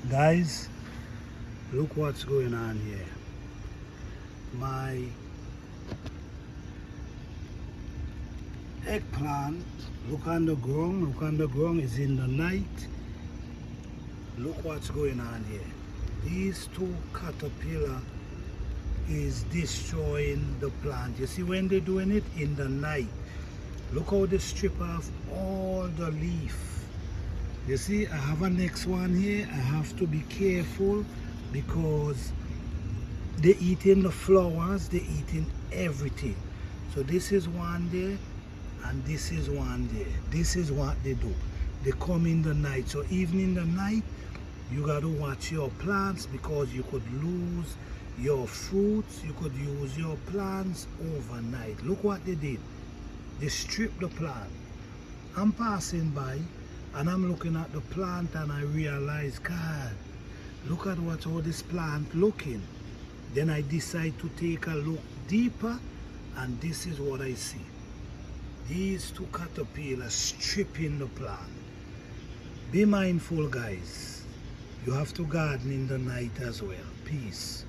Guys, look what's going on here. My eggplant, look on the ground, is in the night. Look what's going on here. These two caterpillar is destroying the plant. You see when they're doing it in the night, look how they strip off all the leaf. You see, I have a next one here. I have to be careful because they're eating the flowers, they're eating everything. So this is one there and this is one there. This is what they do. They come in the night. So even in the night, you got to watch your plants because you could lose your fruits, you could use your plants overnight. Look what they did. They stripped the plant. I'm passing by and I'm looking at the plant and I realize, God, look at how this plant looking. Then I decide to take a look deeper and this is what I see. These two caterpillars stripping the plant. Be mindful, guys. You have to garden in the night as well. Peace.